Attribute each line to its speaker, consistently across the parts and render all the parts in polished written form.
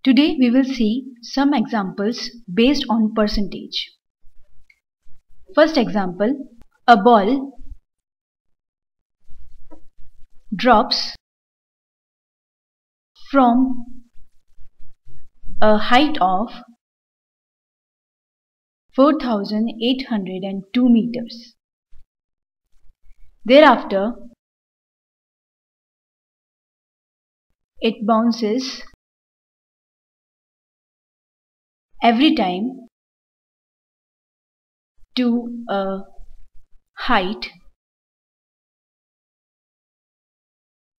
Speaker 1: Today we will see some examples based on percentage. First example, a ball drops from a height of 4,802 meters. Thereafter, it bounces every time to a height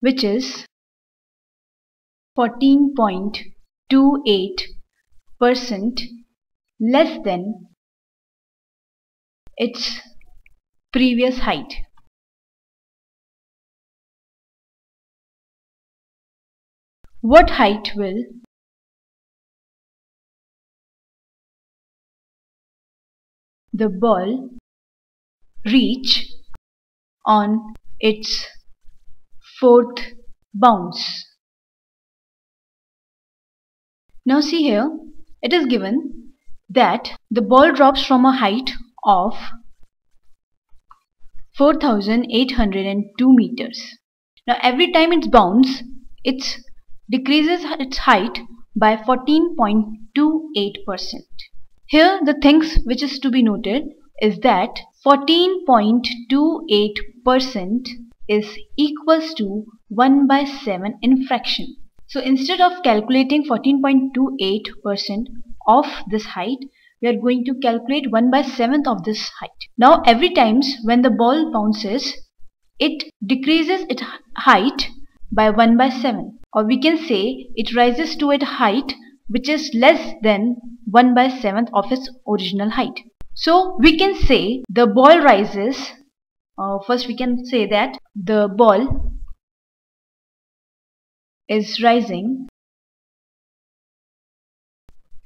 Speaker 1: which is 14.28% less than its previous height. What height will the ball reach on its fourth bounce? Now see here, it is given that the ball drops from a height of 4,802 meters. Now every time it bounces, it decreases its height by 14.28%. Here the things which is to be noted is that 14.28% is equals to 1/7 in fraction. So instead of calculating 14.28% of this height, we are going to calculate 1/7 of this height. Now every times when the ball bounces, it decreases its height by 1/7, or we can say it rises to its height which is less than 1/7 of its original height. So we can say the ball rises, first we can say that the ball is rising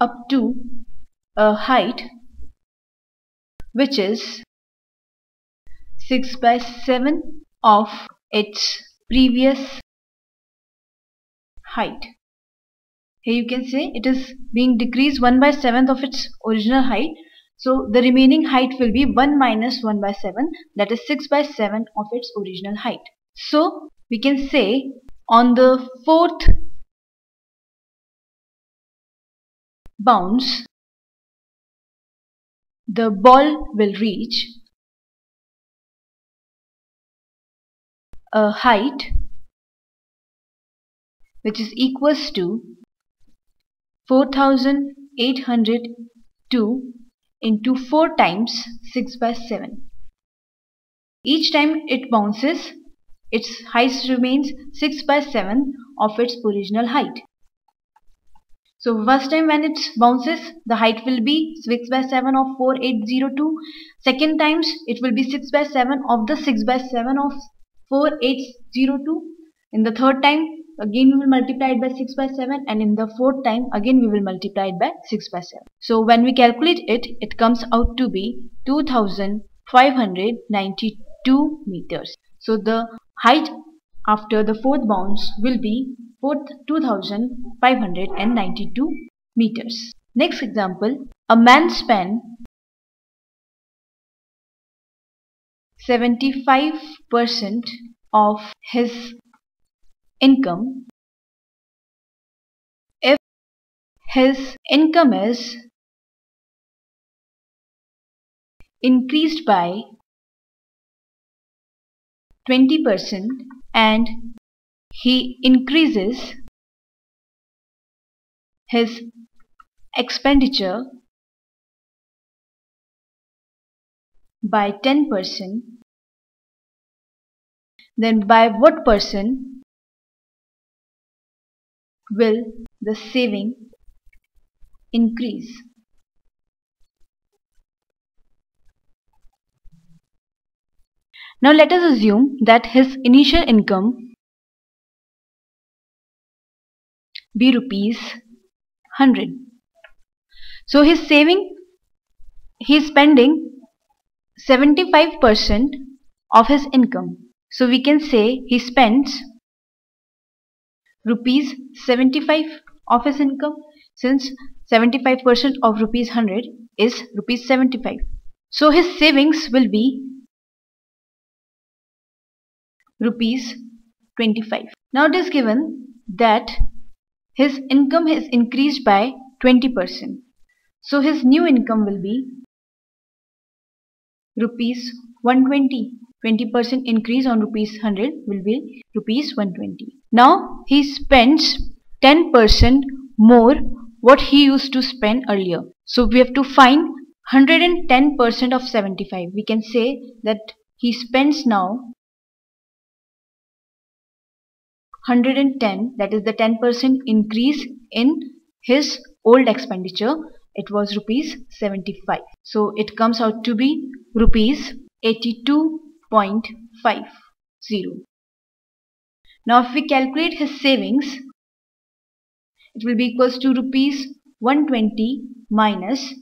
Speaker 1: up to a height which is 6/7 of its previous height. Here you can say it is being decreased 1/7 of its original height. So the remaining height will be 1 minus 1/7, that is 6/7 of its original height. So we can say on the fourth bounce, the ball will reach a height which is equals to 4,802 into 4 times 6/7. Each time it bounces, its height remains 6/7 of its original height. So first time when it bounces, the height will be 6/7 of 4,802. Second times it will be 6/7 of the 6/7 of 4,802. In the third time again we will multiply it by 6/7, and in the fourth time again we will multiply it by 6/7. So when we calculate it, it comes out to be 2,592 meters. So the height after the fourth bounce will be 2,592 meters. Next example, a man spent 75% of his income. If his income is increased by 20% and he increases his expenditure by 10%, then by what percent will the saving increase? Now let us assume that his initial income be rupees 100. So his saving, he is spending 75% of his income. So we can say he spends rupees 75 of his income, since 75% of rupees 100 is rupees 75. So his savings will be rupees 25. Now it is given that his income has increased by 20%. So his new income will be rupees 120. 20% increase on rupees 100 will be rupees 120. Now he spends 10% more what he used to spend earlier. So we have to find 110% of 75. We can say that he spends now 110, that is the 10% increase in his old expenditure. It was rupees 75. So it comes out to be rupees 82.50. Now if we calculate his savings, it will be equals to rupees 120 minus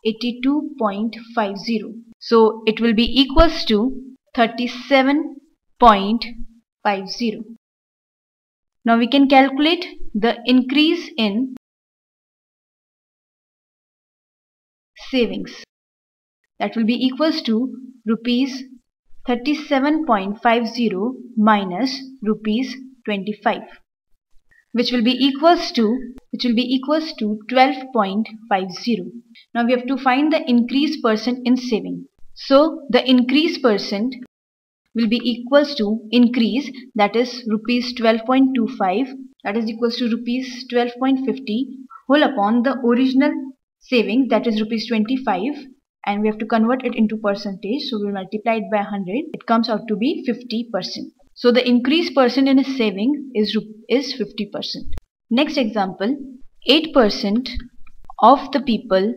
Speaker 1: 82.50. So it will be equals to 37.50. Now we can calculate the increase in savings. That will be equals to rupees 37.50 minus rupees 25, which will be equals to 12.50. Now we have to find the increase percent in saving. So the increase percent will be equals to increase, that is rupees 12.25, that is equals to rupees 12.50 whole upon the original savings, that is rupees 25, and we have to convert it into percentage. So we multiply it by 100. It comes out to be 50%. So the increase percent in his saving is 50%. Next example, 8% of the people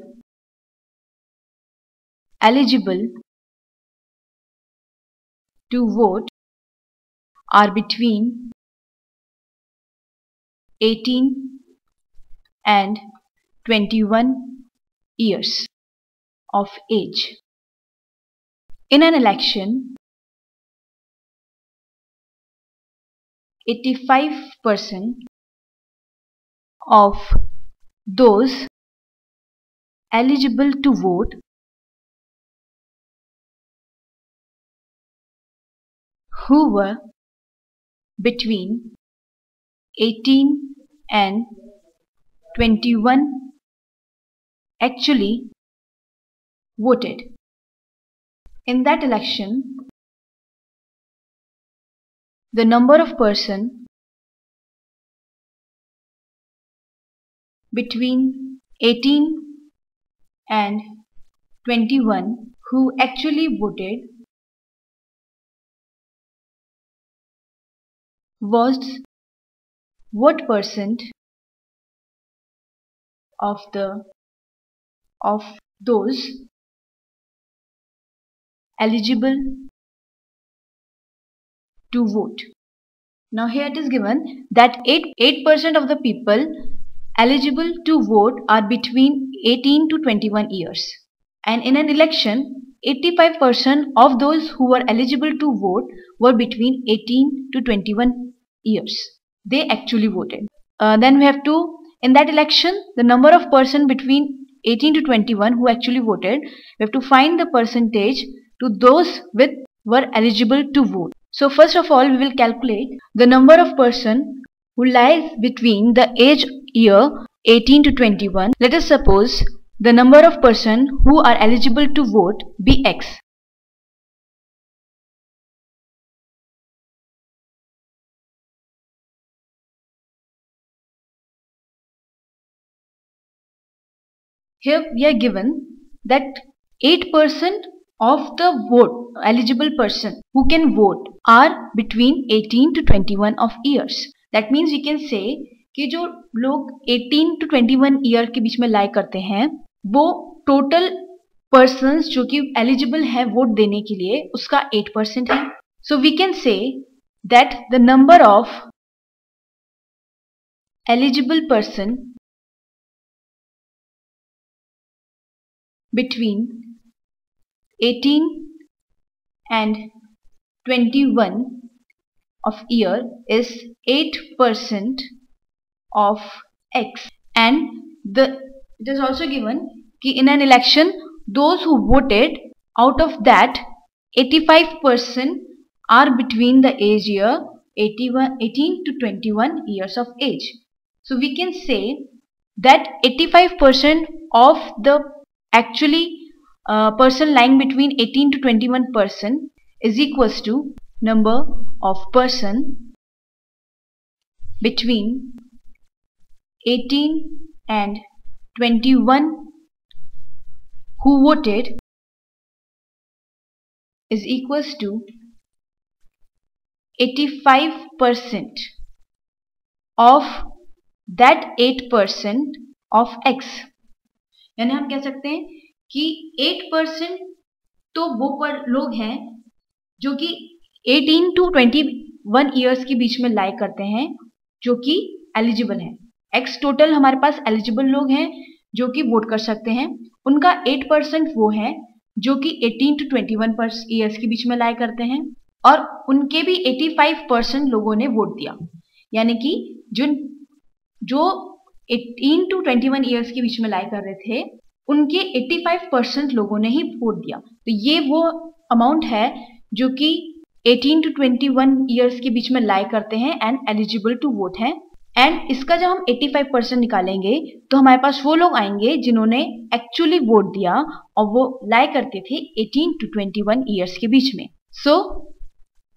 Speaker 1: eligible to vote are between 18 and 21 years of age. In an election, 85% of those eligible to vote who were between 18 and 21 actually voted. In that election, the number of persons between 18 and 21 who actually voted was what percent of those eligible to vote. Now here it is given that 8% of the people eligible to vote are between 18 to 21 years, and in an election 85% of those who were eligible to vote were between 18 to 21 years. They actually voted. Then we have to, in that election, the number of person between 18 to 21 who actually voted, we have to find the percentage to those with were eligible to vote. So first of all, we will calculate the number of person who lies between the age year 18 to 21. Let us suppose the number of person who are eligible to vote be X. Here we are given that 8% of the vote eligible person who can vote are between 18 to 21 of years. That means we can say कि जो लोग 18 to 21 year के बीच में लाई करते हैं वो total persons जो कि एलिजिबल है वोट देने के लिए उसका 8% है. So we can say that the number of eligible person between 18 and 21 of year is 8% of X. And it is also given कि in an election those who voted, out of that 85% are between the age year 18 to 21 years of age. So we can say that 85% of the actually person lying between 18 to 21% is equals to number of person between 18 and 21 who voted is equals to 85% of that 8% of X. यानी हम कह सकते हैं कि 8% तो वो लोग हैं जो कि 18 to 21 ईयर्स के बीच में लाई करते हैं, जो कि एलिजिबल हैं. X टोटल हमारे पास एलिजिबल लोग हैं जो कि वोट कर सकते हैं. उनका 8% वो है जो कि 18 to 21 ईयर्स के बीच में लाई करते हैं, और उनके भी 85% लोगों ने वोट दिया. यानी कि जो 18 to 21 ईयर्स के बीच में लाई कर रहे थे उनके 85% लोगों ने ही वोट दिया. तो ये वो अमाउंट है जो कि 18 to 21 ईयर्स के बीच में लाई करते हैं एंड एलिजिबल टू वोट हैं. एंड इसका जब हम 85% निकालेंगे तो हमारे पास वो लोग आएंगे जिन्होंने एक्चुअली वोट दिया और वो लाई करते थे 18 to 21 ईयर्स के बीच में. So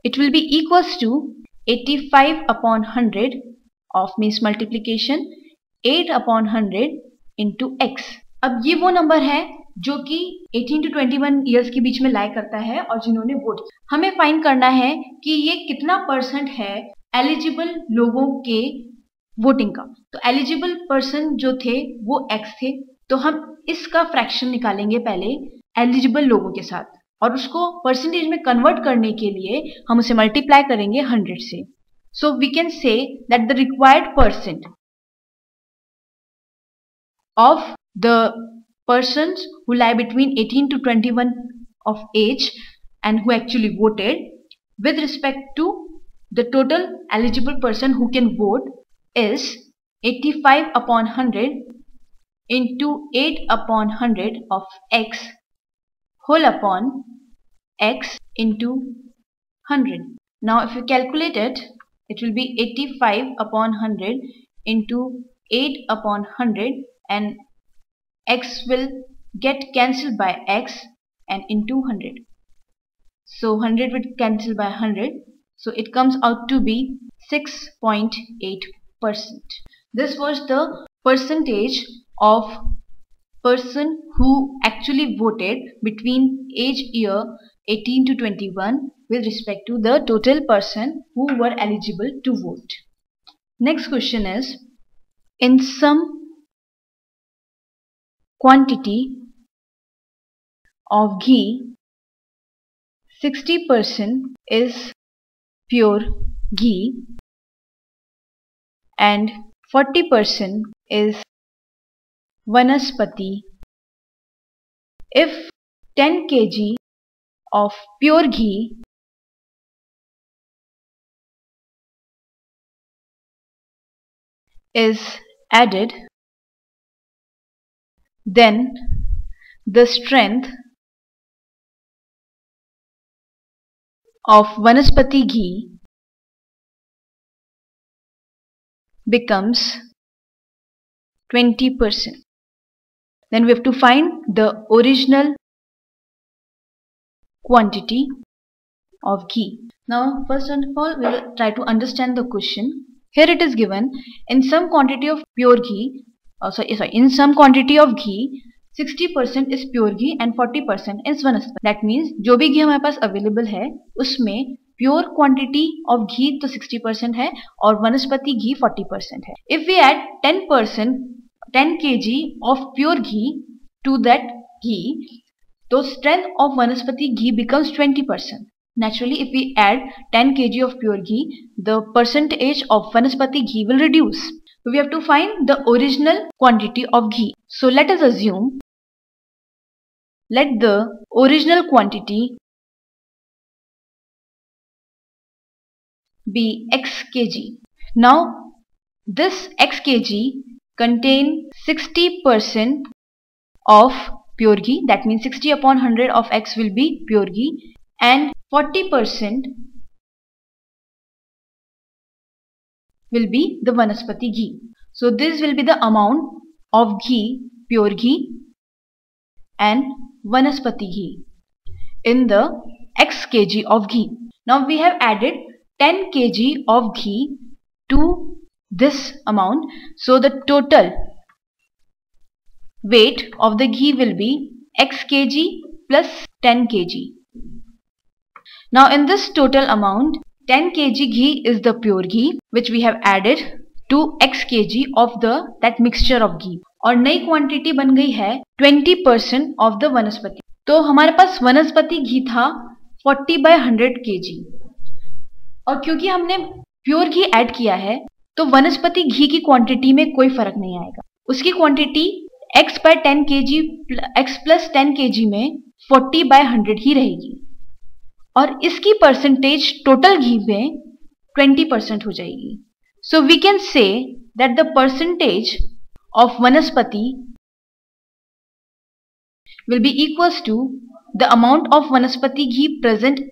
Speaker 1: it will be equals to 85 upon 100 of means multiplication 8 upon 100 into x. अब ये वो नंबर है जो कि 18 to 21 ईयर्स के बीच में लाई करता है और जिन्होंने वोट किया. हमें फाइंड करना है कि ये कितना परसेंट है एलिजिबल लोगों के वोटिंग का. तो एलिजिबल पर्सन जो थे वो x थे, तो हम इसका फ्रैक्शन निकालेंगे पहले एलिजिबल लोगों के साथ और उसको परसेंटेज में कन्वर्ट करने के लिए हम उसे मल्टीप्लाई करेंगे 100 से. So we can say that the required percent of the persons who lie between 18 to 21 of age and who actually voted with respect to the total eligible person who can vote is 85 upon 100 into 8 upon 100 of x whole upon x into 100. Now if you calculate it, it will be 85 upon 100 into 8 upon 100 and x will get cancelled by x and into 100. So 100 will cancel by 100. So it comes out to be 6.8%. This was the percentage of person who actually voted between age year 18 to 21 with respect to the total person who were eligible to vote. Next question is, in some quantity of ghee, 60% is pure ghee and 40% is vanaspati. If 10 kg of pure ghee is added, then the strength of vanaspati ghee becomes 20%. Then we have to find the original quantity of ghee. Now first of all we will try to understand the question. Here it is given, in some quantity of pure ghee, in some quantity of ghee 60% is pure ghee and 40% is vanaspati. That means जो भी घी हमारे पास available है उसमें pure quantity of घी तो 60% है और वनस्पति घी 40% है. If we add 10 kg of pure ghee to that ghee, the strength of vanaspati ghee becomes 20%. Naturally, if we add 10 kg of pure ghee, the percentage of vanaspati ghee will reduce. So we have to find the original quantity of ghee. So let us assume, let the original quantity be x kg. Now this x kg contain 60% of pure ghee. That means 60 upon 100 of X will be pure ghee, and 40% will be the vanaspati ghee. So this will be the amount of ghee, pure ghee and vanaspati ghee in the X kg of ghee. Now we have added 10 kg of ghee to this amount. So the total weight of the ghee will be X kg plus 10 kg. Now in this total amount, 10 kg ghee is the pure ghee which we have added to X kg of that mixture of ghee, और नई quantity बन गई है 20% of the वनस्पति. तो हमारे पास वनस्पति घी था 40/100 kg, और क्योंकि हमने प्योर घी ऐड किया है तो वनस्पति घी की क्वांटिटी में कोई फर्क नहीं आएगा. उसकी quantity X/10 kg X + 10 kg में 40/100 ही रहेगी, और इसकी परसेंटेज टोटल घी में 20% हो जाएगी. So we can say that the percentage of vanaspati will be equals to the amount of vanaspati ghee present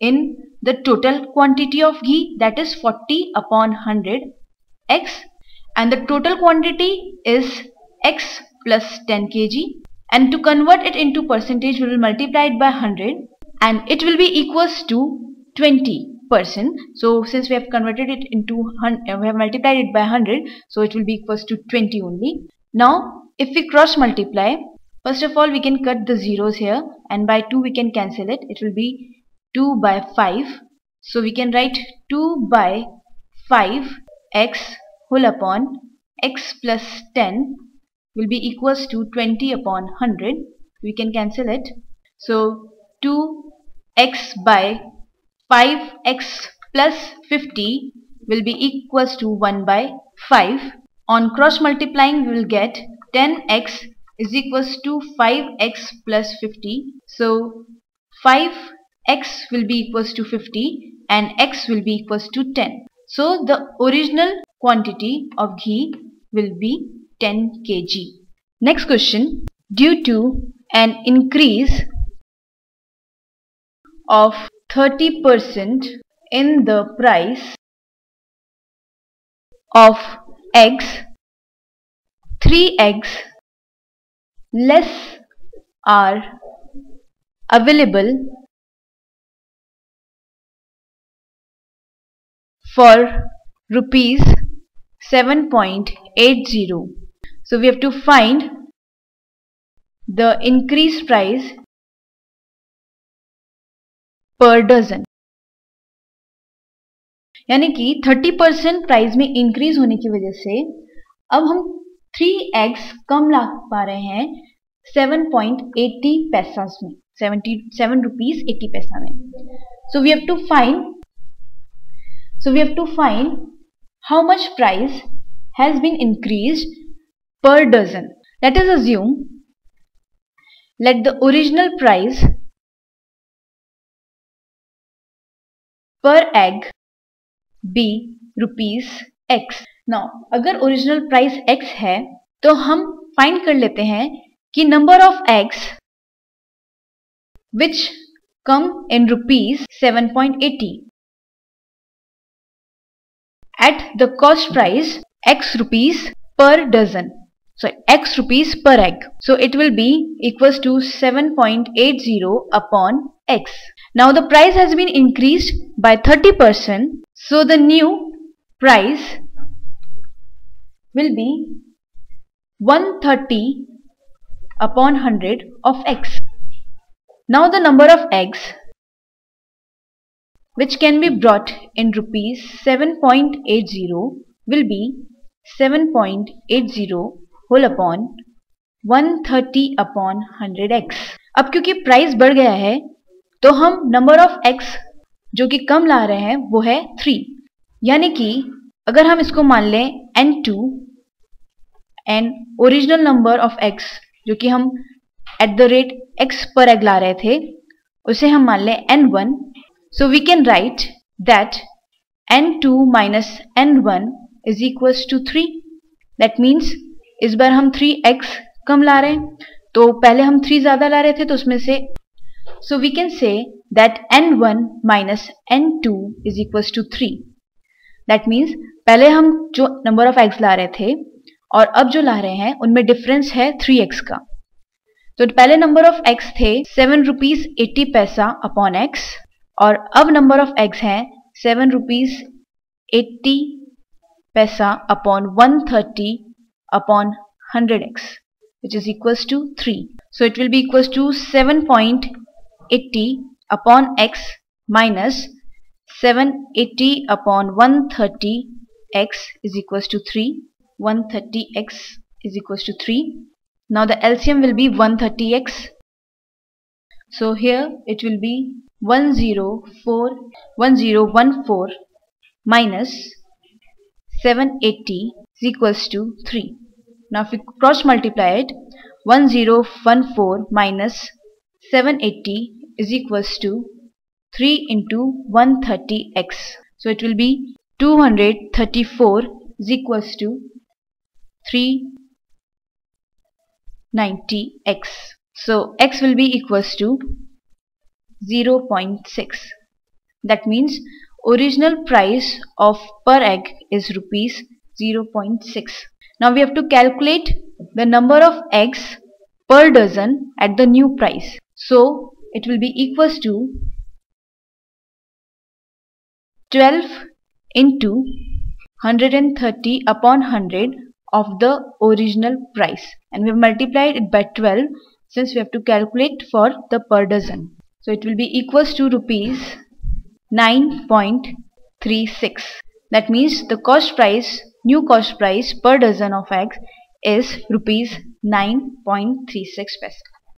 Speaker 1: in the total quantity of ghee, that is 40/100 X, and the total quantity is X plus 10 kg, and to convert it into percentage we will multiply it by 100 and it will be equals to 20%. So since we have converted it into we have multiplied it by 100, so it will be equals to 20 only. Now if we cross multiply, first of all we can cut the zeros here, and by 2 we can cancel it. It will be 2/5. So we can write 2/5 X whole upon X plus 10 will be equals to 20/100. We can cancel it. So 2x/5x plus 50 will be equals to 1/5. On cross multiplying we will get 10x is equals to 5x plus 50. So 5x will be equals to 50 and x will be equals to 10. So the original quantity of ghee will be 10 kg. Next question. Due to an increase of 30% in the price of eggs, 3 eggs less are available for rupees 7.80. So we have to find the increased price per dozen. यानी कि 30% price में increase होने की वजह से अब हम 3 eggs कम ला पा रहे हैं 7.80 पैसा में, 77 रुपीज 80 पैसा में. So we have to find how much price has been increased per dozen. Let us assume, let the original price per egg be rupees X. Now अगर ओरिजिनल प्राइस X है तो हम फाइंड कर लेते हैं कि number of eggs which come in rupees 7.80 at the cost price X rupees per dozen. So X rupees per egg. So it will be equals to 7.80 upon X. Now the price has been increased by 30%. So the new price will be 130 upon 100 of X. Now the number of eggs which can be brought in rupees 7.80 will be 7.80 whole upon 130 upon 100x. अब क्योंकि price बढ़ गया है तो हम number of x जो कि कम ला रहे हैं वो है 3. यानी कि अगर हम इसको मान लें n2 and original number of x जो कि हम एट द रेट x पर एग ला रहे थे उसे हम मान लें n1. So we can write that n2 minus n1 is equals to 3. That means इस बार हम 3x कम ला रहे हैं, तो पहले हम 3 ज्यादा ला रहे थे तो उसमें से so we can say that n1 minus n2 is equals to 3. That means पहले हम जो नंबर ऑफ x ला रहे थे और अब जो ला रहे हैं उनमें डिफरेंस है 3x का। तो पहले नंबर ऑफ x थे 7 रुपीज 80 पैसा अपॉन x और अब नंबर ऑफ x हैं 7 रुपीज 80 पैसा upon 130 upon 100x which is equals to 3. So it will be equals to 7.80 upon x minus 780 upon 130 x is equals to 3. 130x is equals to 3. Now the LCM will be 130x. So here it will be 1014 minus 780 is equals to 3. Now if we cross multiply it, 1014 minus 780 is equals to 3 into 130x. So it will be 234 is equals to 390x. So x will be equals to 0.6. That means original price of per egg is rupees 0.6. Now we have to calculate the number of eggs per dozen at the new price. So it will be equals to 12 into 130 upon 100 of the original price, and we have multiplied it by 12 since we have to calculate for the per dozen. So it will be equals to rupees 9.36. That means the new cost price per dozen of eggs is rupees 9.36 paisa.